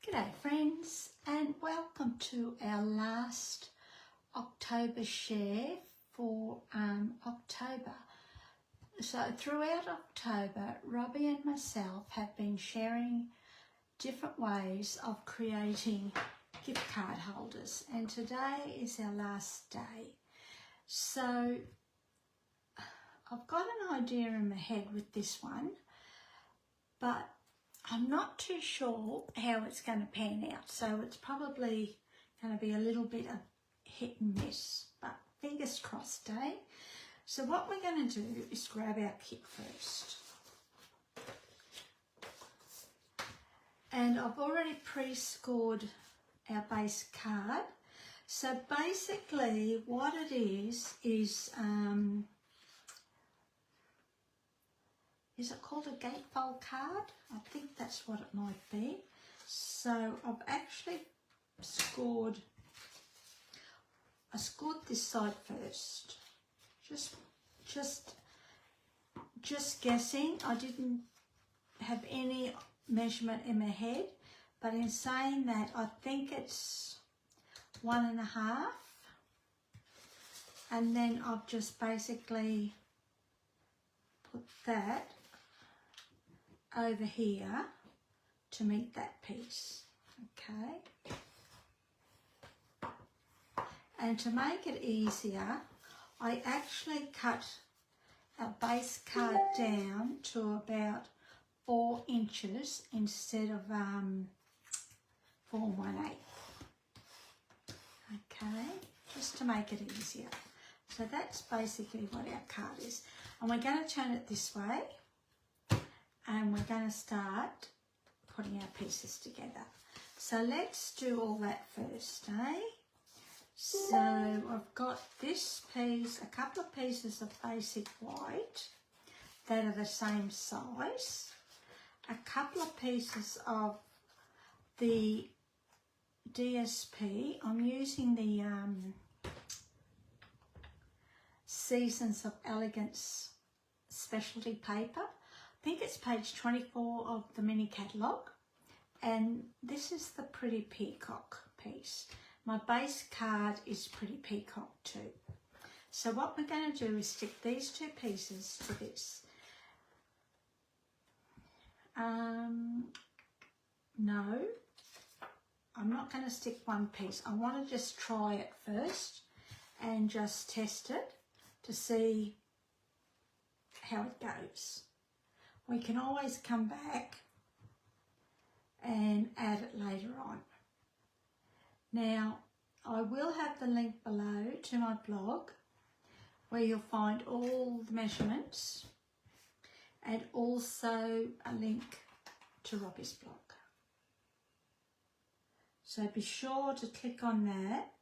G'day friends, and welcome to our last October share for October. So throughout October, Robbie and myself have been sharing different ways of creating gift card holders, and today is our last day. So I've got an idea in my head with this one, but I'm not too sure how it's going to pan out, so it's probably going to be a little bit of hit and miss, but fingers crossed, eh? So what we're going to do is grab our kit first. And I've already pre-scored our base card. So basically what it is it called a gatefold card? I think that's what it might be. So I've actually scored this side first. Just guessing. I didn't have any measurement in my head, but in saying that, I think it's 1.5, and then I've just basically put that over here to meet that piece, okay? And to make it easier, I actually cut our base card down to about 4 inches instead of 4 1/8. Okay, just to make it easier. So that's basically what our card is. And we're going to turn it this way, and we're going to start putting our pieces together. So let's do all that first, eh? So I've got this piece, a couple of pieces of basic white that are the same size, a couple of pieces of the DSP. I'm using the Seasons of Elegance specialty paper. I think it's page 24 of the mini catalogue, and this is the Pretty Peacock piece. My base card is Pretty Peacock too. So what we're going to do is stick these 2 pieces to this. No, I'm not going to stick one piece. I want to just try it first and just test it to see how it goes. We can always come back and add it later on. Now, I will have the link below to my blog where you'll find all the measurements, and also a link to Robbie's blog. So be sure to click on that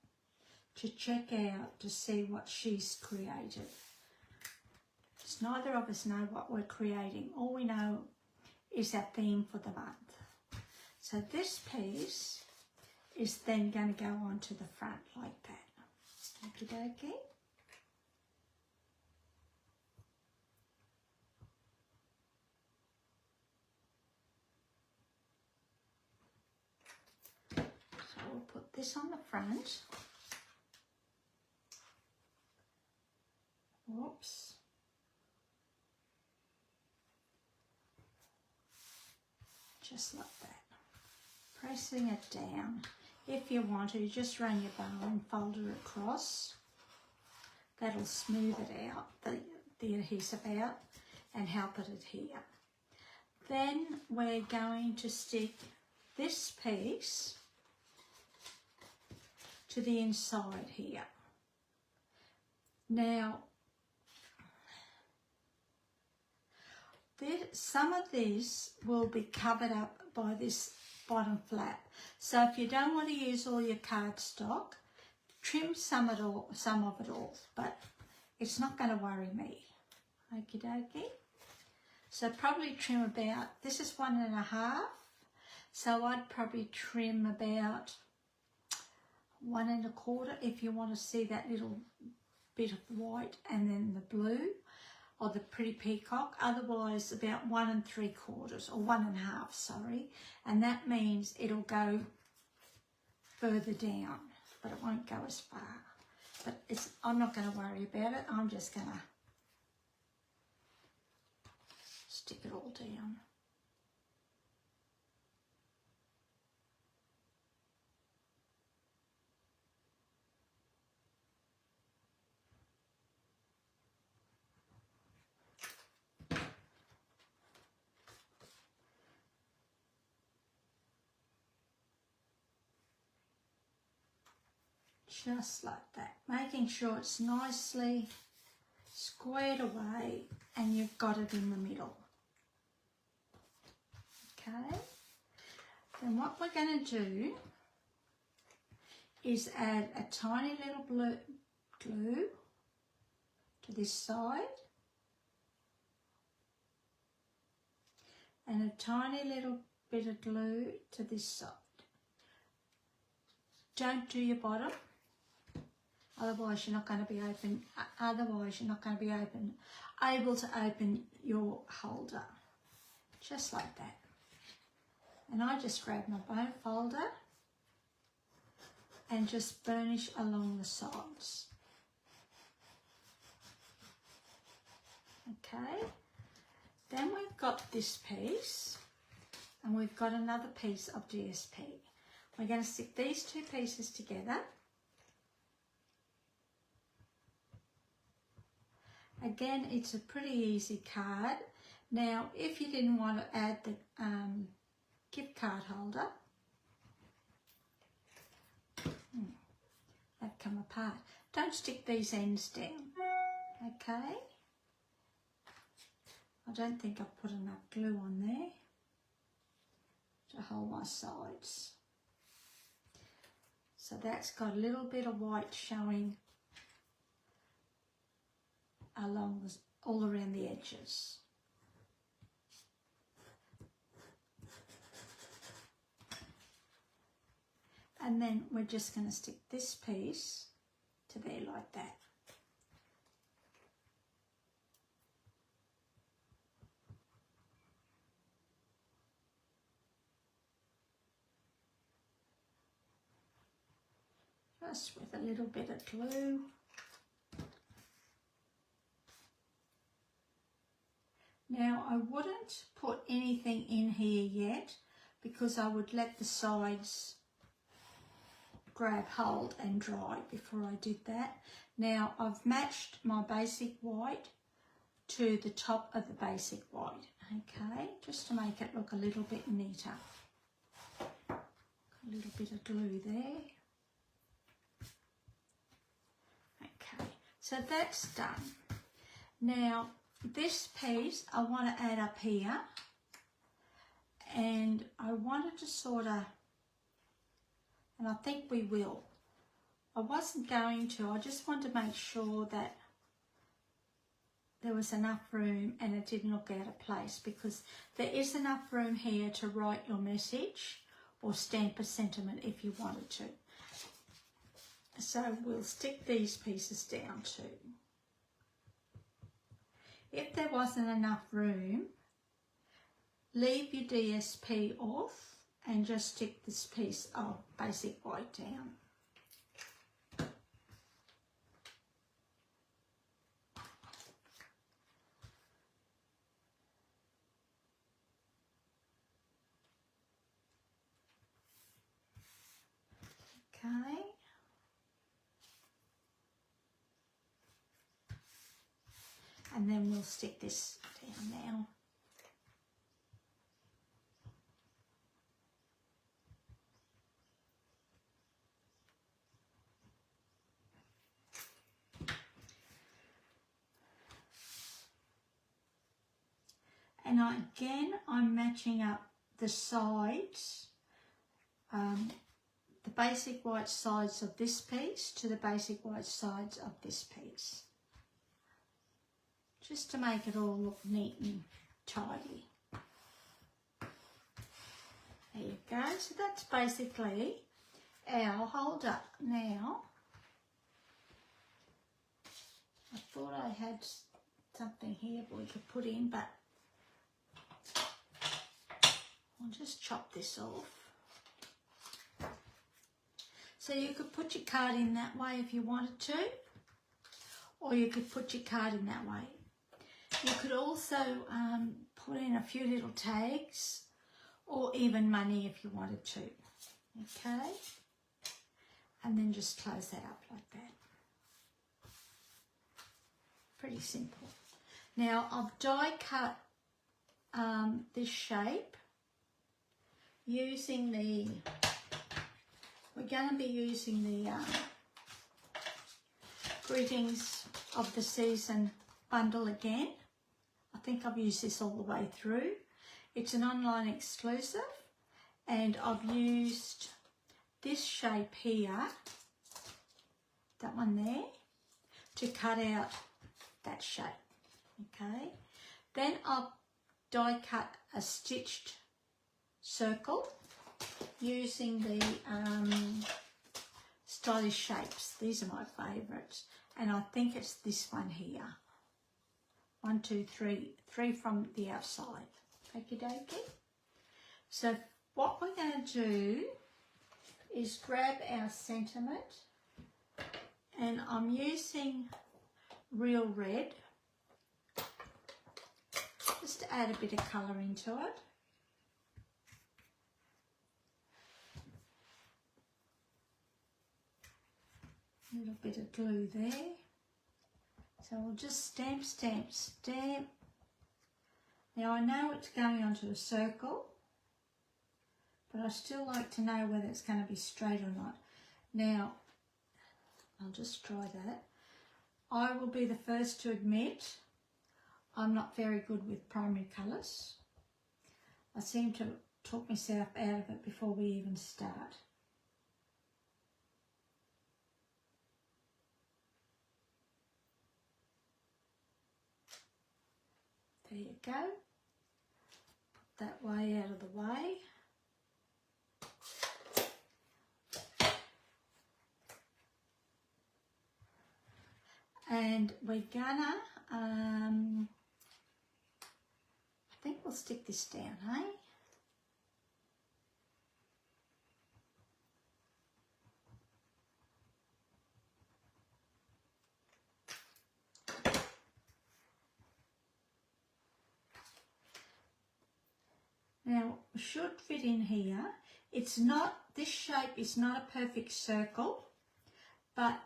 to check out, to see what she's created. Because neither of us know what we're creating. All we know is our theme for the month. So this piece is then going to go onto the front like that. Okie dokie. So we'll put this on the front. Whoops. Just like that. Pressing it down. If you want to, just run your bow and fold it across. That'll smooth it out, the adhesive out, and help it adhere. Then we're going to stick this piece to the inside here. Now, some of this will be covered up by this bottom flap. So if you don't want to use all your cardstock, trim some of it off, but it's not going to worry me. Okie dokie. So probably trim about, this is 1.5, so I'd probably trim about 1.25 if you want to see that little bit of white and then the blue. or the pretty peacock, otherwise about 1 3/4 or 1 1/2, sorry, and that means it'll go further down, but it won't go as far. But I'm not going to worry about it. I'm just going to stick it all down. Just like that, making sure it's nicely squared away and you've got it in the middle. Okay, then what we're going to do is add a tiny little glue to this side and a tiny little bit of glue to this side. Don't do your bottom. Otherwise, you're not going to be open. Otherwise, you're not going to be able to open your holder, just like that. And I just grab my bone folder and just burnish along the sides. Okay. Then we've got this piece, and we've got another piece of DSP. We're going to stick these two pieces together. Again, it's a pretty easy card. Now, if you didn't want to add the gift card holder, they've come apart. Don't stick these ends down, okay? I don't think I've put enough glue on there to hold my sides. So that's got a little bit of white showing along all around the edges. And then we're just going to stick this piece to there like that. Just with a little bit of glue. Now, I wouldn't put anything in here yet because I would let the sides grab hold and dry before I did that. Now, I've matched my basic white to the top of the basic white, okay, just to make it look a little bit neater. A little bit of glue there. Okay, so that's done. Now, this piece I want to add up here, and I wanted to sort of, and I think we will. I wasn't going to, I just wanted to make sure that there was enough room and it didn't look out of place, because there is enough room here to write your message or stamp a sentiment if you wanted to. So we'll stick these pieces down too. If there wasn't enough room, leave your DSP off and just stick this piece of basic white down. Okay. And then we'll stick this down now. And I'm matching up the sides, the basic white sides of this piece to the basic white sides of this piece, just to make it all look neat and tidy. There you go. So that's basically our holder. Now, I thought I had something here we could put in, but I'll just chop this off. So you could put your card in that way if you wanted to, or you could put your card in that way. You could also put in a few little tags or even money if you wanted to, okay? And then just close that up like that. Pretty simple. Now I've die cut this shape using the, we're going to be using the Greetings of the Season bundle again. I think I've used this all the way through. It's an online exclusive, and I've used this shape here, that one there, to cut out that shape, okay? Then I'll die cut a stitched circle using the Stylish Shapes. These are my favourites, and I think it's this one here. 1, 2, 3, 3 from the outside. Okie dokie. So what we're going to do is grab our sentiment, and I'm using Real Red just to add a bit of colour into it. A little bit of glue there. So we'll just stamp, stamp, stamp. Now I know it's going onto a circle, but I still like to know whether it's going to be straight or not. Now, I'll just try that. I will be the first to admit I'm not very good with primary colours. I seem to talk myself out of it before we even start. There you go. Put that way out of the way. And we're gonna, I think we'll stick this down, hey? Now, it should fit in here. It's not, this shape is not a perfect circle, but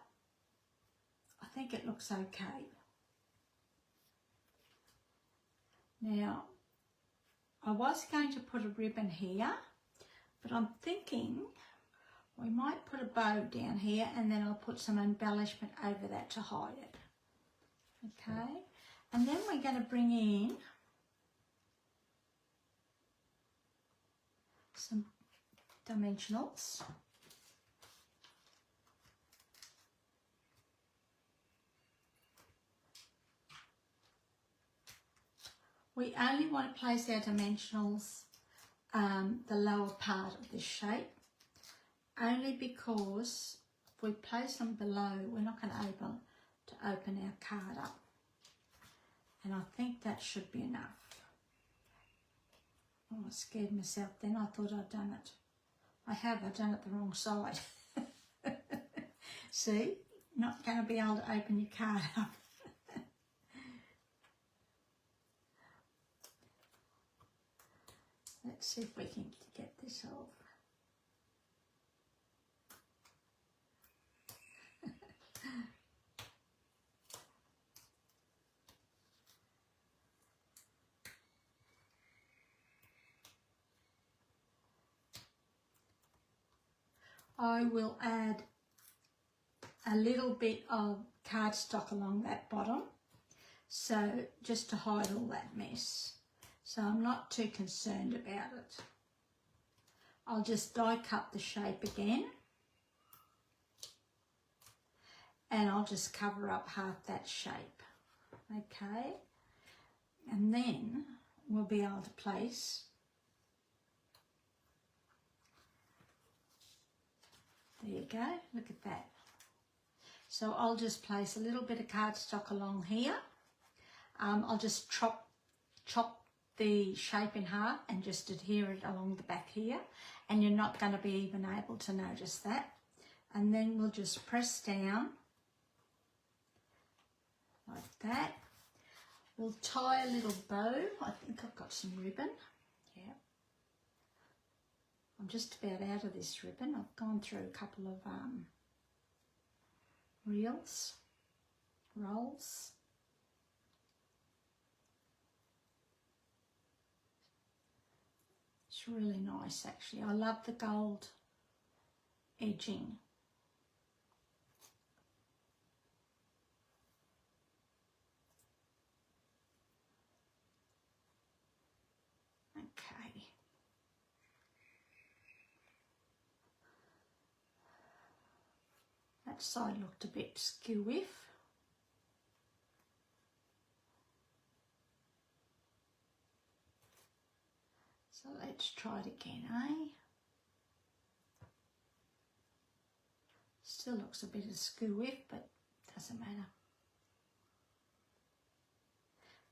I think it looks okay. Now, I was going to put a ribbon here, but I'm thinking we might put a bow down here, and then I'll put some embellishment over that to hide it. Okay, and then we're going to bring in some dimensionals. We only want to place our dimensionals the lower part of this shape, only because if we place them below, we're not going to able to open our card up. And I think that should be enough. Oh, I scared myself then. I thought I'd done it. I've done it the wrong side. See, not going to be able to open your card up. Let's see if we can get this off. I will add a little bit of cardstock along that bottom, so just to hide all that mess. So I'm not too concerned about it. I'll just die cut the shape again, and I'll just cover up half that shape, okay? And then we'll be able to place there you go, look at that. So I'll just place a little bit of cardstock along here, I'll just chop the shape in half and just adhere it along the back here, and you're not going to be even able to notice that. And then we'll just press down like that. We'll tie a little bow. I think I've got some ribbon. Yeah. I'm just about out of this ribbon. I've gone through a couple of rolls. It's really nice actually. I love the gold edging. Okay. That side looked a bit skew-iff. So let's try it again, eh? Still looks a bit of skew-iff, but doesn't matter.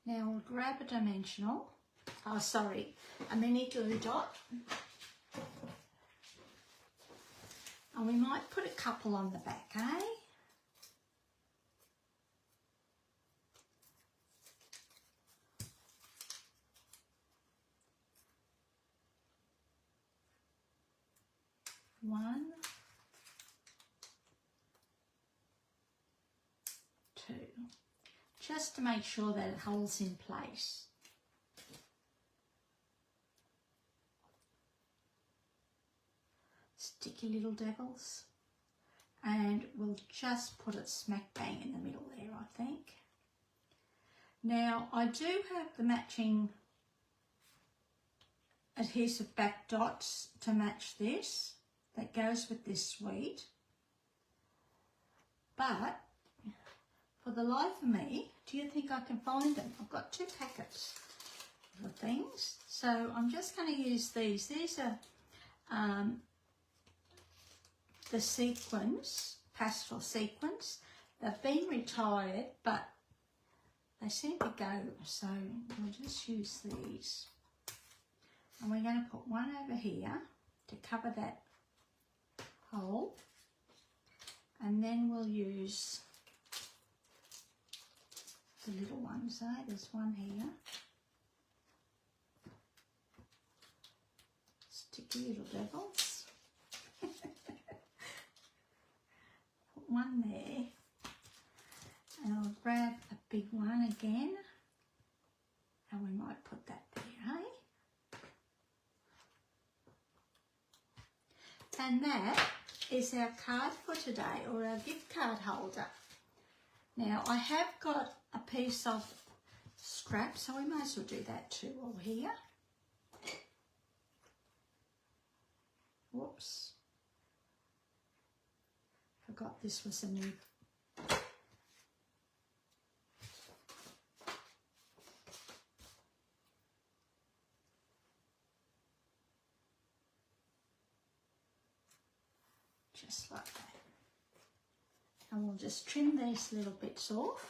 Now we'll grab a dimensional, a mini glue dot. And we might put a couple on the back, eh? One, two, just to make sure that it holds in place. Sticky little devils. And we'll just put it smack bang in the middle there, I think. Now, I do have the matching adhesive back dots to match this. That goes with this suite, but for the life of me, do you think I can find them? I've got 2 packets of things, so I'm just going to use these. These are the sequins, pastel sequins. They've been retired, but they seem to go, so we'll just use these. And we're going to put one over here to cover that hole, and then we'll use the little ones. There's one here, sticky little devils. Put one there, and I'll grab a big one again, and we might put that there, eh? And that is our card for today, or our gift card holder. Now, I have got a piece of scrap, so we might as well do that too while we're here. Whoops. Forgot this was a new... Just like that. And we'll just trim these little bits off.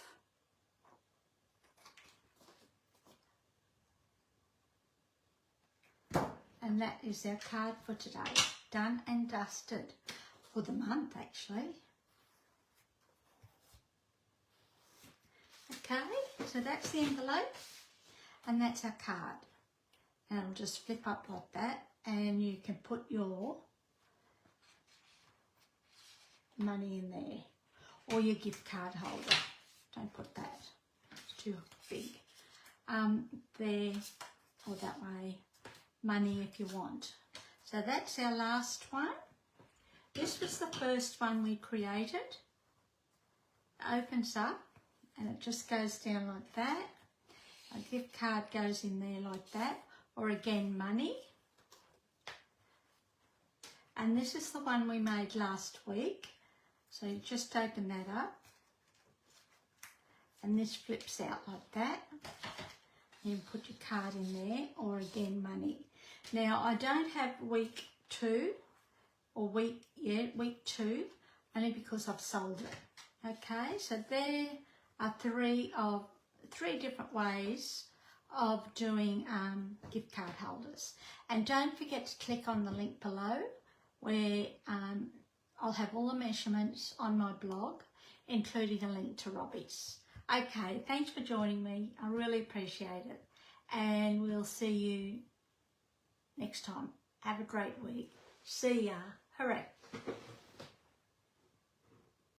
And that is our card for today. Done and dusted. For the month, actually. Okay, so that's the envelope. And that's our card. And it'll just flip up like that. And you can put your money in there, or your gift card holder. Don't put that, it's too big. There, or that way, money if you want. So that's our last one. This was the first one we created. It opens up and it just goes down like that. A gift card goes in there like that, or again money. And this is the one we made last week. So you just open that up, and this flips out like that. You put your card in there, or again money. Now I don't have week 2, or week 2, only because I've sold it. Okay, so there are 3 of 3 different ways of doing gift card holders. And don't forget to click on the link below where I'll have all the measurements on my blog, including a link to Robbie's. Okay, thanks for joining me. I really appreciate it. And we'll see you next time. Have a great week. See ya. Hooray.